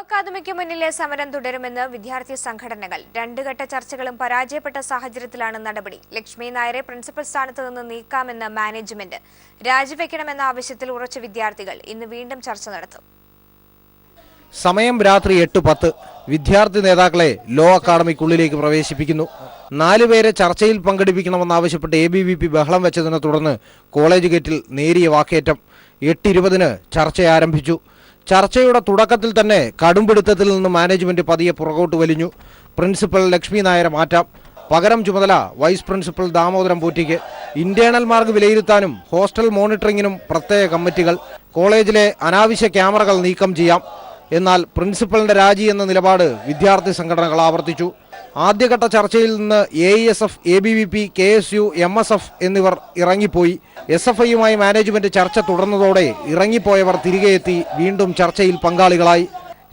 Academic മുന്നിലെ സമരം തുടരുമെന്ന് വിദ്യാർത്ഥി സംഘടനകൾ. രണ്ടുഘട്ട ചർച്ചകളും പരാജയപ്പെട്ട സാഹചര്യത്തിലാണ് നടപടി. ലക്ഷ്മി നായരെ പ്രിൻസിപ്പൽ സ്ഥാനത്ത് നിന്ന് നീക്കാമെന്ന് മാനേജ്മെന്റ്. രാജിവെക്കണമെന്ന ആവശ്യത്തിൽ ഉറച്ച വിദ്യാർത്ഥികൾ ഇന്ന് വീണ്ടും ചർച്ച നടത്തും. സമയം രാത്രി 8:10. വിദ്യാർത്ഥി നേതാക്കളെ ലോ അക്കാദമിക്കുള്ളിലേക്ക് പ്രവേശിപ്പിക്കുന്നു. 4 പേരെ ചർച്ചയിൽ പങ്കെടുപ്പിക്കണമെന്നാവശ്യപ്പെട്ട് ABVP ബഹളം വെച്ചതിനെ തുടർന്ന് കോളേജ് ഗേറ്റിൽ നേരിയ വാക്കേറ്റം. 8:20 ചർച്ച ആരംഭിച്ചു. ചർച്ചയുടെ തുടക്കത്തിൽ തന്നെ കടുംപിടുത്തത്തിൽ നിന്ന് മാനേജ്മെന്റ് പതിയെ പുറകോട്ട് വലിഞ്ഞു. പ്രിൻസിപ്പൽ ലക്ഷ്മി നായരെ മാറ്റാം, പകരം ചുമതല വൈസ് പ്രിൻസിപ്പൽ ദാമോദരം പൂറ്റിക്ക്. ഇന്റേണൽ മാർക്ക് വിലയിരുത്താനും ഹോസ്റ്റൽ മോണിറ്ററിംഗിനും പ്രത്യേക കമ്മിറ്റികൾ. കോളേജിലെ അനാവശ്യ ക്യാമറകൾ നീക്കം ചെയ്യാം. എന്നാൽ പ്രിൻസിപ്പലിന്റെ രാജി എന്ന നിലപാട് വിദ്യാർത്ഥി സംഘടനകൾ ആവർത്തിച്ചു. ആദ്യഘട്ട ചർച്ചയിൽ നിന്ന് AESF, ABVP, KSU, MSF എന്നിവർ ഇറങ്ങിപ്പോയി. SFIയുമായി മാനേജ്മെന്റ് ചർച്ച തുടർന്നതോടെ ഇറങ്ങിപ്പോയവർ തിരികെ എത്തി വീണ്ടും ചർച്ചയിൽ പങ്കാളികളായി.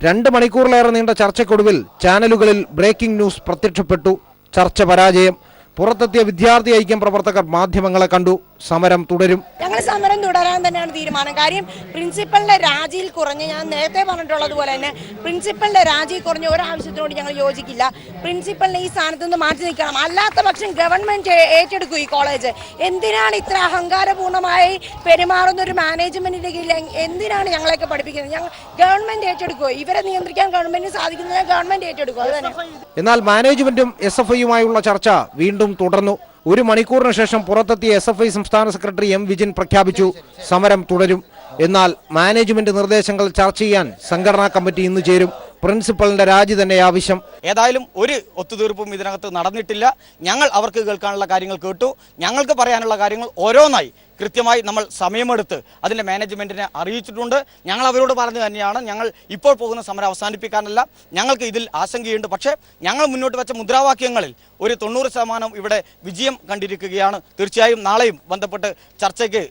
2 മണിക്കൂറിലേറെ നീണ്ട ചർച്ചയ്ക്കൊടുവിൽ ചാനലുകളിൽ ബ്രേക്കിംഗ് ന്യൂസ് പ്രത്യക്ഷപ്പെട്ടു. ചർച്ച പരാജയം. പുറത്തെത്തിയ വിദ്യാർത്ഥി ഐക്യം പ്രവർത്തകർ മാധ്യമങ്ങളെ കണ്ടു. സമരം തുടരും. ഞങ്ങൾ സമരം തുടരാൻ തന്നെയാണ് തീരുമാനം. കാര്യം പ്രിൻസിപ്പലിന്റെ രാജിയിൽ കുറഞ്ഞ്, ഞാൻ നേരത്തെ പറഞ്ഞിട്ടുള്ളതുപോലെ തന്നെ പ്രിൻസിപ്പലിന്റെ രാജിയിൽ കുറഞ്ഞ ഒരാവശ്യത്തിനോട് ഞങ്ങൾ യോജിക്കില്ല. പ്രിൻസിപ്പലിനെ ഈ സ്ഥാനത്ത് നിന്ന് മാറ്റി നിൽക്കണം. അല്ലാത്ത പക്ഷം ഗവൺമെന്റ് ഏറ്റെടുക്കും ഈ കോളേജ്. എന്തിനാണ് ഇത്ര അഹങ്കാരപൂർണ്ണമായി പെരുമാറുന്ന ഒരു മാനേജ്മെന്റിന്റെ കീഴിൽ എന്തിനാണ് ഞങ്ങളെയൊക്കെ പഠിപ്പിക്കുന്നത്? ഞങ്ങൾ ഗവൺമെന്റ് ഏറ്റെടുക്കുമോ? ഇവരെ നിയന്ത്രിക്കാൻ ഗവൺമെന്റിന് സാധിക്കുന്നത് ഗവൺമെന്റ് ഏറ്റെടുക്കും. അത് തന്നെ. എന്നാൽ മാനേജ്മെന്റും SFIയുമായുള്ള ചർച്ച വീണ്ടും തുടർന്നു. 1 മണിക്കൂറിന് ശേഷം പുറത്തെത്തിയ SFI സംസ്ഥാന സെക്രട്ടറി M. വിജിൻ പ്രഖ്യാപിച്ചു, സമരം തുടരും. എന്നാൽ മാനേജ്മെന്റ് നിർദ്ദേശങ്ങൾ ചർച്ച ചെയ്യാൻ സംഘടനാ കമ്മിറ്റി ഇന്ന് ചേരും. പ്രിൻസിപ്പലിന്റെ രാജി തന്നെ ആവശ്യം. ഏതായാലും ഒരു ഒത്തുതീർപ്പും ഇതിനകത്ത് നടന്നിട്ടില്ല. ഞങ്ങൾ അവർക്ക് കേൾക്കാനുള്ള കാര്യങ്ങൾ കേട്ടു. ഞങ്ങൾക്ക് പറയാനുള്ള കാര്യങ്ങൾ ഓരോന്നായി കൃത്യമായി നമ്മൾ സമയമെടുത്ത് അതിൻ്റെ മാനേജ്മെൻറ്റിനെ അറിയിച്ചിട്ടുണ്ട്. ഞങ്ങൾ അവരോട് പറഞ്ഞു തന്നെയാണ്, ഞങ്ങൾ ഇപ്പോൾ പോകുന്ന സമരം അവസാനിപ്പിക്കാനല്ല, ഞങ്ങൾക്ക് ഇതിൽ ആശങ്കയുണ്ട്. പക്ഷേ ഞങ്ങൾ മുന്നോട്ട് വെച്ച മുദ്രാവാക്യങ്ങളിൽ ഒരു 90% ഇവിടെ വിജയം കണ്ടിരിക്കുകയാണ്. തീർച്ചയായും നാളെയും ബന്ധപ്പെട്ട് ചർച്ചയ്ക്ക്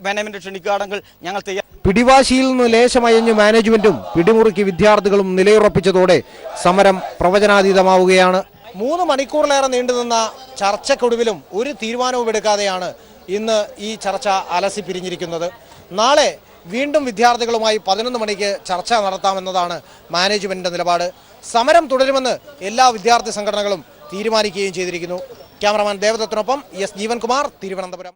മാനേജ്മെന്റ് ക്ഷണിക്കുകയാണെങ്കിൽ ഞങ്ങൾ തയ്യാർ. പിടിവാശിയിൽ നിന്ന് ലേശമയഞ്ഞ് മാനേജ്മെന്റും പിടിമുറുക്കി വിദ്യാർത്ഥികളും നിലയുറപ്പിച്ചതോടെ സമരം പ്രവചനാതീതമാവുകയാണ്. 3 മണിക്കൂറിലേറെ നീണ്ടുനിന്ന ചർച്ചക്കൊടുവിലും ഒരു തീരുമാനവും എടുക്കാതെയാണ് ഇന്ന് ഈ ചർച്ച അലസി പിരിഞ്ഞിരിക്കുന്നത്. നാളെ വീണ്ടും വിദ്യാർത്ഥികളുമായി 11 മണിക്ക് ചർച്ച നടത്താമെന്നതാണ് മാനേജ്മെന്റിന്റെ നിലപാട്. സമരം തുടരുമെന്ന് എല്ലാ വിദ്യാർത്ഥി സംഘടനകളും തീരുമാനിക്കുകയും ചെയ്തിരിക്കുന്നു. ക്യാമറമാൻ ദേവദത്തിനൊപ്പം S. ജീവൻകുമാർ, തിരുവനന്തപുരം.